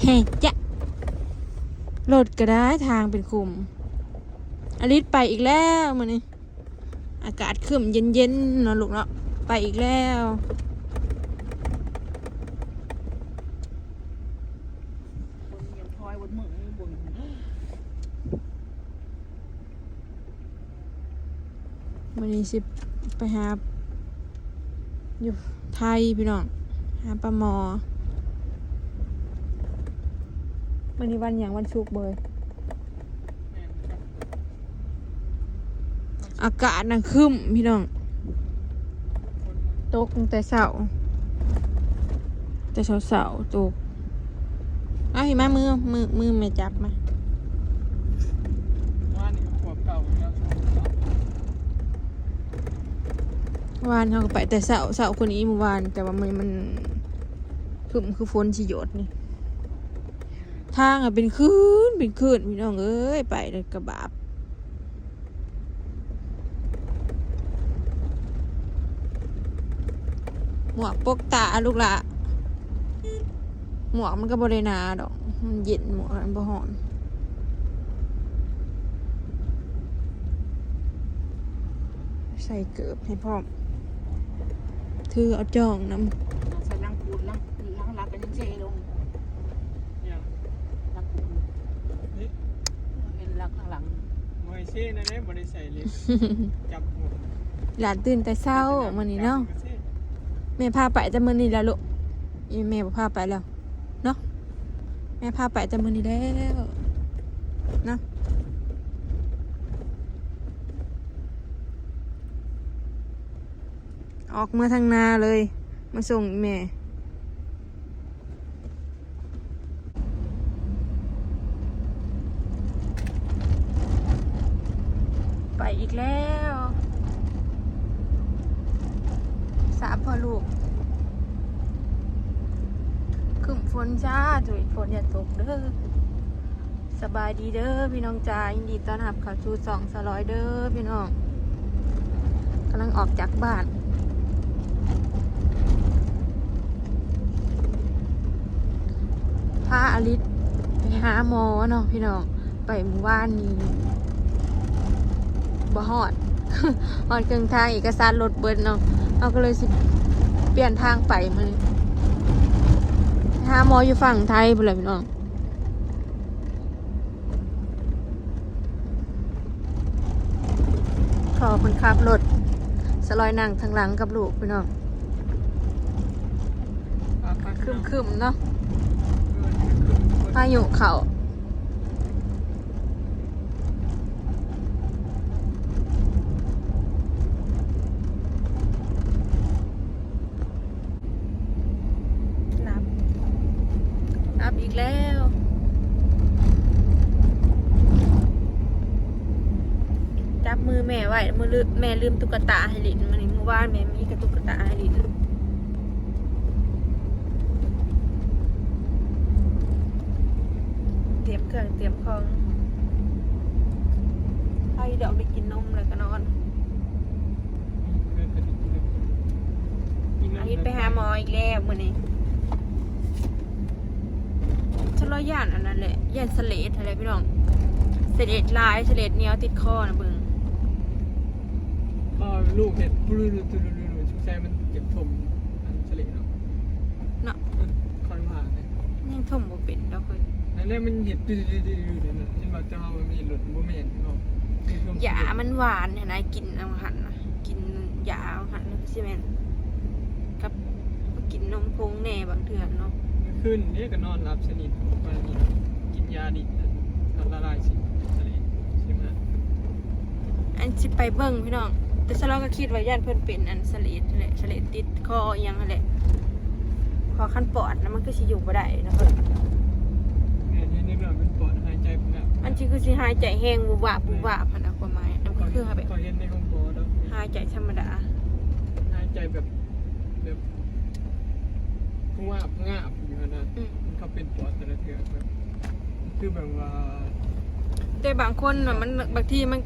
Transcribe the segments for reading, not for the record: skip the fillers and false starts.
แห่จะรถก็ได้ทางเป็นคุมอลิสไปอีกแล้วมื้อนี้อากาศครึ้มเย็นๆเนาะลูกเนาะไปอีกแล้ววันนี้สิไปหาอยู่ไทยพี่น้องหาปลาหมอวันนี้วันอย่างวันศุกร์เบยอากาศน่ะครึ้มพี่น้องตกตั้งแต่เช้าแต่เช้าตกเอาหิมะมือแม่จับมาวานเขาก็ไปแต่เช้าคนนี้เมื่อวานแต่ว่ามันคือฝนสิหยดนี่ทางอะเป็นคลื่นพี่น้องเอ้ยไปเลยกระบาบหมวกปกตาลูกละหมวกมันก็บริณาดอกมันเย็นหมวกมันบ่ฮ้อนใส่เกือบให้พร้อมถือเอาจ่องน้ำใส่ลังปูนลังรักกันยังเจลงลังปูนเห็นลักข้างหลังมวยเช่นั่นแหละบริใส่เลยจับหัวหลานตื่นแต่เช้ามื้อนี้เนาะแม่พาไปแต่มื้อนี้แล้วลูกแม่บ่พาไปแล้วเนาะแม่พาไปแต่มื้อนี้แล้วเนาะออกมาทางนาเลยมาส่งแม่ไปอีกแล้ว3พ่อลูกขึ้นฝนจ้าจุยฝนอย่าตกเด้อสบายดีเด้อพี่น้องจ้ายินดีต้อนรับเข้าสู่2สลอยเด้อพี่น้องกำลังออกจากบ้านพาอลิสไปหาหมอเนาะพี่น้องไปหมู่บ้านนี้บ่ฮอด ฮอดครึ่งทางเอกสารรถเบิดเนาะเราก็เลยสิเปลี่ยนทางไปมันหาหมออยู่ฝั่งไทยพุ่นแหละพี่น้องขอคนขับรถสลอยนั่งทางหลังกับลูกพี่น้องคึมๆเนาะพายุเขารับอีกแล้วจับมือแม่ไว้แม่ลืมตุ๊กตาให้ลินมันนี่เมื่อวานแม่มีกระตุ๊กตาให้ลินเตรียมเครื่องเตรียมของให้เดี๋ยวไปกินนมเลยก็นอนอาทิตย์ไปหาหมออีกแล้วมื้อนี้ฉันรอย่านอันนั้นแหละย่านเสลดอะไรพี่น้องเสลดลายเสลดเหนียวติดคอนะเบิ่งลูกเห็ดปลื้มชุกใจมันเก็บถมอันเฉลี่ยเนาะคอยผ่านเลยยังถมบ่เป็นดอกเฮ้ยนั่นแหละมันเห็ดดื้อเลยนะที่มาเจ้ามันมีหลุดบ่แม่นเนาะยามันหวานเนี่ยนะกินอาหารนะกินยาอาหารใช่ไหมกับกินนมพงแน่บางเถื่อนเนาะขึ้นนี่ก็นอนรับสนิทไปนี่กินยาดิบละลายสิทะเลใช่ไหมอันสิไปเบิ่งพี่น้องแต่ฉะนั้นก็คิดว่าย่านเพิ่นเป็นอันเสลดแหละเสลดติดคออย่างนั่นแหละคอขั้นปอดแล้วมันก็สิอยู่บ่ได้นะเพิ่นเนี่ยในเรื่องมันปอดหายใจพุ่นน่ะอันที่คือสิหายใจแห้งวูบวาบหั่นน่ะความหมายนั่นก็คือแบบพอเห็นในห้องปอดแล้วหายใจธรรมดาหายใจแบบงาบอยู่นะมันเขาเป็นปอดแต่ละเทื่อแบบคือแบบว่าแต่บางคนมันบางทีมัน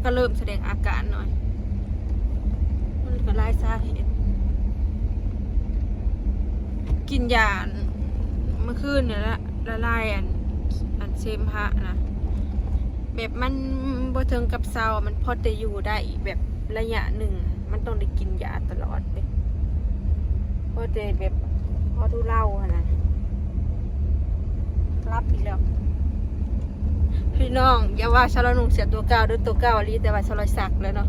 ก็เริ่มแสดงอาการหน่อยมันก็หลายสาเหตุกินยาเมื่อคืนเนี่ยละ ละลายอันเซมพะนะแบบมันบ่ถึงกับเศร้ามันพอจะอยู่ได้แบบระยะหนึ่งมันต้องได้กินยาตลอดเลยพอจะแบบพอทุเล่าขนาดรับอีกแล้วพี่น้องอย่าว่าชาลนุ่งเสียตัวเก่าด้วยตัวเก่าลีแต่ว่าชาลอยสักแล้วเนาะ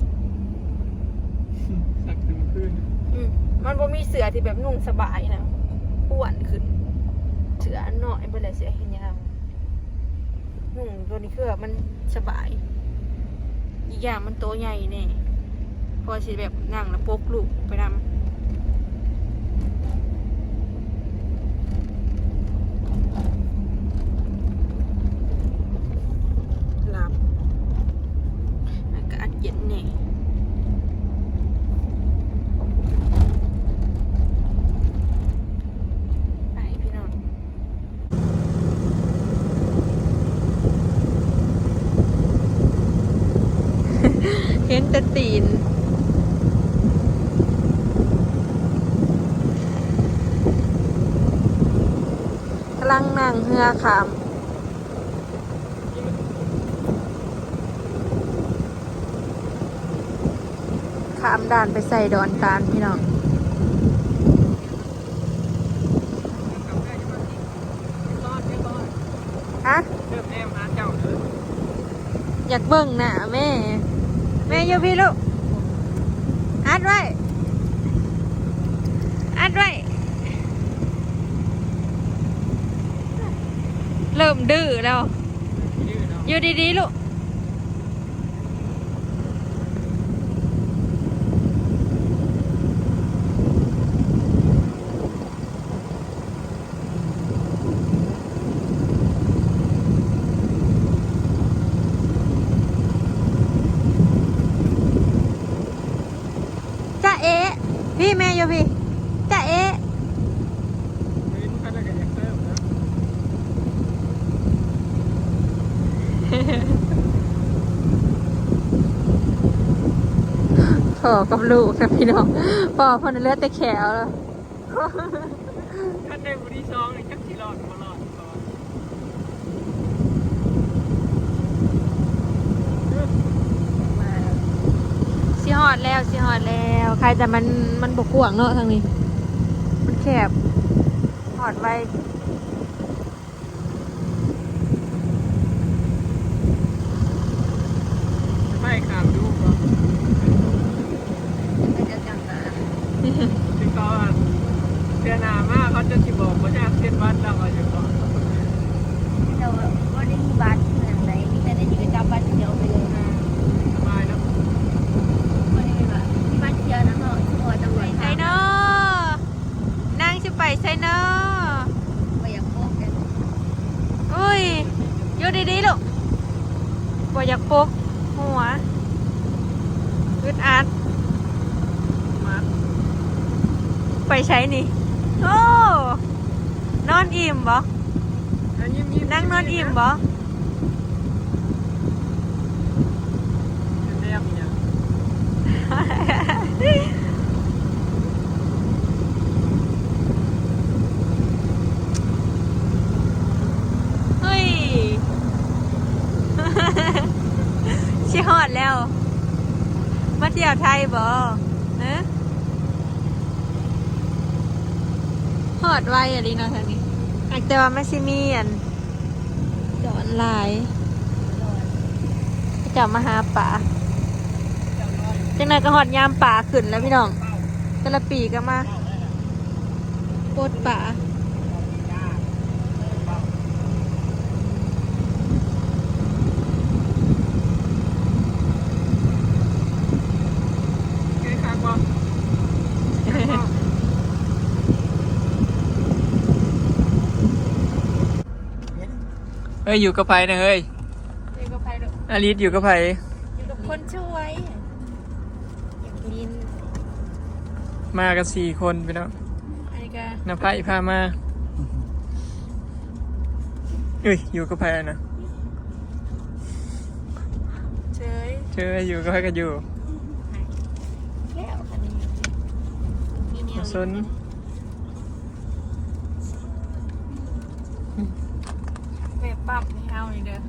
สักถึงคืน มันบ่มีเสือที่แบบนุ่งสบายนะอ้วนขึ้นเสืออันน้อยไปเลยเสือเห็นยาวนุ่งตัวนี้คือแบบมันสบายอีกอย่างมันโตใหญ่แน่พอสิแบบนั่งแล้วปกลูกไปนำหลับอากาศเย็นแน่ไปพี่น้อง เห็นแต่ตีนกำลังนั่งเรือขามด่านไปใส่ดอนตาลพี่น้องฮะ เริ่มแอมหาเจ้าเลย อยากเบิ่งหน้าแม่ แม่อยู่พี่ลูกอัดไว้เริ่มดื้อแล้ว ยืดเนาะ อยู่ดีๆลูกจ้าเอ๊ะพี่แม่อยู่พี่จ้าเอ๊ะ วินพันแล้วก็ยังเพิ่มนะ พ่อกับลูกครับพี่น้องพ่อพอนเลือดแต่แขวแล้ว ท่านได้บุรีซองเลยจักสิรอดบ่รอดก่อน สิฮอดแล้วใครแต่มันบกกวางเนาะทางนี้ มันแคบฮอดไว้ ไม่ขามดูก่อนถึงตอนเดือนหน้ามาเขาจะสิบอกว่าจะเส้นวัดเราอยู่ก่อน เราก็ได้มีบัตรเหมือนไหนมีแต่ได้อยู่กับบัตรเดียวไปเลยนะ สบายเนาะ ก็ได้มีบัตรเดียวนะเขาชัวร์จังเลย ไซเนอนั่งจะไปไซเนอ ไม่อยากโกงกัน อุ้ยอยู่ดีๆลูกบ่อยากปกหัวอึดอัด มา ไปใช้นี่ โอ้นอนอิ่มบ่ ยิ้มๆ นั่งนอนอิ่มบ่ แนมเนี่ย เฮ้ย ชิฮอดแล้ว มาเที่ยวไทยบ่ฮะฮอดไวอะไรเนาะทางนี้แต่ว่าไม่ใช่มีอันดอนลายจะมาหาป่าจังไหนก็ฮอดยามป่าขึ้นแล้วพี่น้องแต่ละปีก็มาโคตรป่า เอ้ยข้างบ่ เฮ้ยอยู่กับไผนะเฮ้ย เด็กก็ไปเด้อ อาลิสอยู่กับไผ อยู่กับคนช่วยอยากลิน มากัน4 คนพี่น้อง อันนี้ก็ น้าไผ่พามาเอ้ยอยู่กับไผนะ เฉย เชื่ออยู่กับไผกันอยู่ แก้วคันนี้มีแนว สน ปั๊บให้เฮานี่เด้อ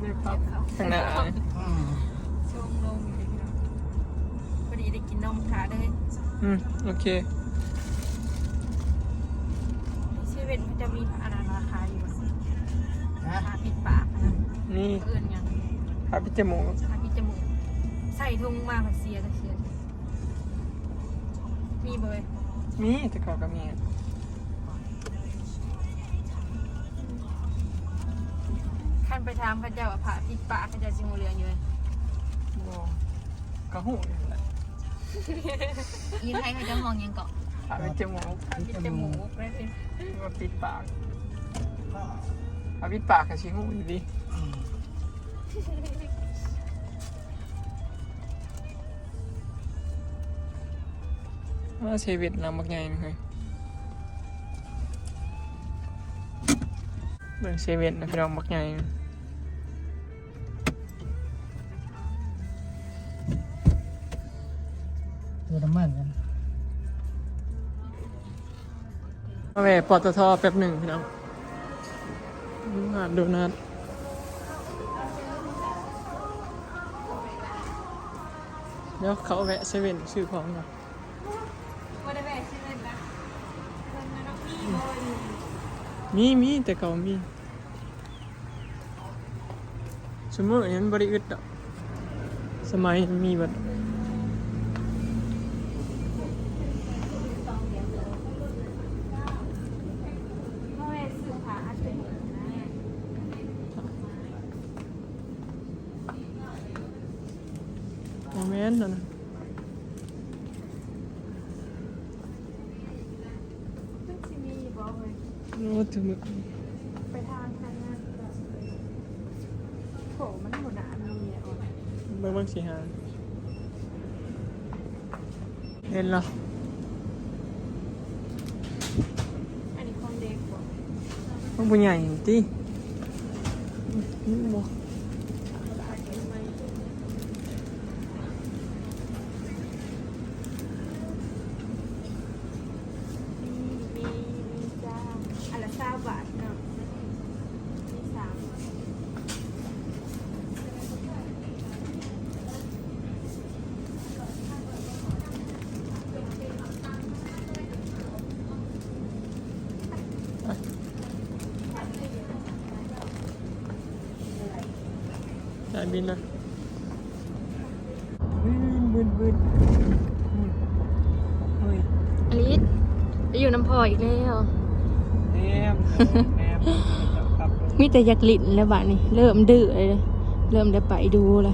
นี่ครับข้างหน้า ช่วงลงอยู่ดีเนาะพอดีได้กินนมขาเลย โอเค เซเว่นมันจะมีอาหารราคาอยู่ผ้าปิดปากนะ นี่ เอื่นยัง ครับพี่จมูก ผ้าปิดจมูกใส่ถุงมาผัดเสียมีเบย มีแต่ก่อนก็มี ขั้นไปทำข้าเจ้าผ้าปิดปากข้าเจ้าจิงเรืองอยู่เลย ก็หูนี่แหละ ยินให้เขาจะมองยังเกาะ ครับพี่จมูก ผ้าปิดจมูกเลยสิ ว่าปิดปากปิดปากกับชิ้นหูอยู่ดีว่าเซเว่นน้ำบักใหญ่ไหมเฮ้ยเบิ่งเซเว่นนะพี่น้องบักใหญ่ตัวน้ำมันกันมาแหวปตทแป๊บหนึ่งพี่น้องดูนัดเดี๋ยวเขาแวะเซเว่นซื้อของก่อน วันแม่ชื่อเล่นนะ มีแต่เก่ามีสมมติอันนั้นบริอึดอ่ะสมัยมีแบบ พ่อแม่ซื้อผ้าอาจเป็นนะ แม่นนะ ซึ่งที่มีบอกเลย โอ้ถึง ไปทางงานโถมันหมดหนามีอ่ะ เบิ่งสิฮะเห็นเหรอ อันนี้ของเด็กบอก มันบุญใหญ่จีบ่ มีจ้าอันละ20 บาทเนาะมี3 จ่ายบินนะบึ้นเฮ้ย อลิสไปอยู่น้ำพออีกแล้ว แอมครับ มีแต่อยากลิ้นแล้วบ้านี่เริ่มดื้อเลยเริ่มได้ไปดูละ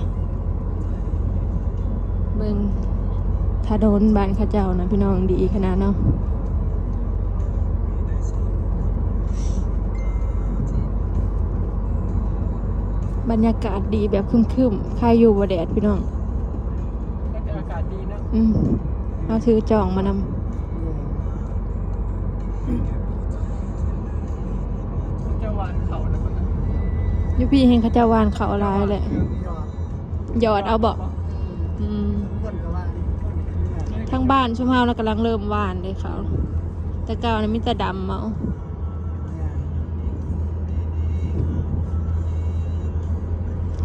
เบิ่งถ้าโดนบ้านข้าเจ้านะพี่น้องดีขนาดเนาะบรรยากาศดีแบบครึมๆใครอยู่บ่แดดพี่น้อง ก็จะอากาศดีนะ เอาถือจองมานำ จะหวานเขานะคนนั้น อยู่พี่เห็นเขาเจ้าวานเขาลายแหละหยอดเอาบอกทั้งบ้านชุ่มเฮาแล้วกำลังเริ่มหวานเลยเขาแต่เก่านี่มีแต่ดำเมา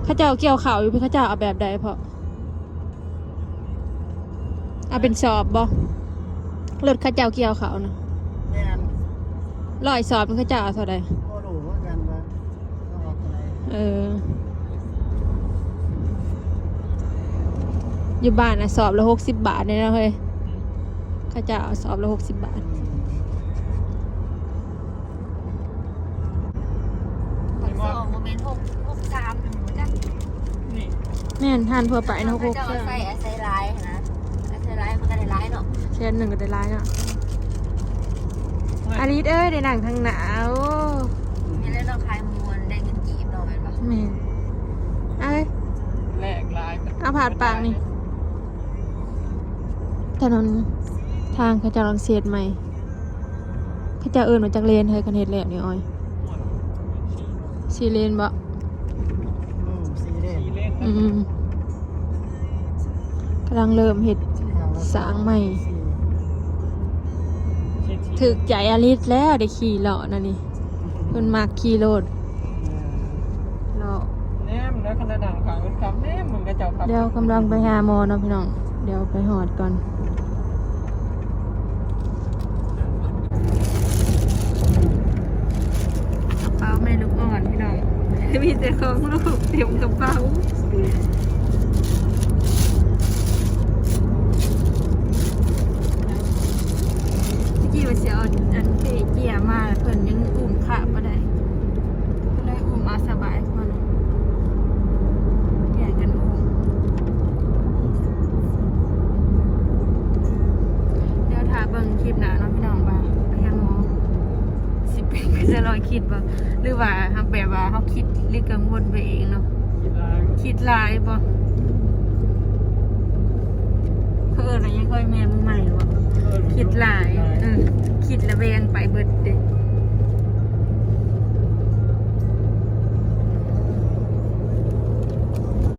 ข้าเจ้าเกี่ยวข่าวอยู่พี่ข้าเจ้าเอาแบบใดพอเอาเป็นสอบบ่รถข้าเจ้าเกี่ยวข่าวนะ100 สอบมันข้าเจ้าเอาเท่าใดอยู่บ้านนะสอบละ60 บาทเลยนะเฮ้ยข้าเจ้าเอาสอบละ60 บาท2โมเมนต์663หนึ่งจ้ะ นี่ แม่นทานเพื่อไปนะ เขา พวก จะเอาใส่ไลน์นะใส่ไลน์มันก็ได้ไลน์เนาะ แค่1ก็ได้ร้ายเนาะอาริสเอ้ยได้หนังทางหนาว มีเล่นเราคลายมวลได้เงินกีบเราเป็นปะ แม่นเอ้ย แลกลาย เอาผ่านปากนี่ถนนทางเขาจะลังเสียดใหม่เขาจะเอิญมาจากเลนเฮ้ยกันเฮ็ดแล้วนี่อ้อย4 เลนบ่ สีเล่น กำลังเริ่มเฮ็ดสร้างใหม่ถึกใจอาริสแล้วได้ขี่เลาะนั่นนี่เพิ่นมักขี่รถ เนาะ แนมแล้วขนาดหนังขางเป็นคำแนมมึงกระเจ้าครับ เดี๋ยวกำลังไปหาหมอเนาะพี่น้องเดี๋ยวไปหอดก่อนกระเป๋าแม่ลูกอ่อนพี่น้องมีแต่ของลูกเต็มกระเป๋าเมื่อกี้ว่าสิเอาอันเกียร์มาเพิ่นยังอุ้มขาบ่ได้ก็เลยอุ้มเอาสบายกว่าเนาะแย่งกันอุ้มเดี๋ยวถ้าเบิ่งคลิปหน้าเนาะพี่น้องว่าไปหาหมอสิเป็นก็จะรอคิดบ่หรือว่าเฮาแบบว่าเฮาคิดหรือกังวลไปเองเนาะ คิดลาย คิดหลายบ่คืออะไรยังค่อยแม่มือใหม่บ่คิดหลายคิดระแวงไปเบิดเด้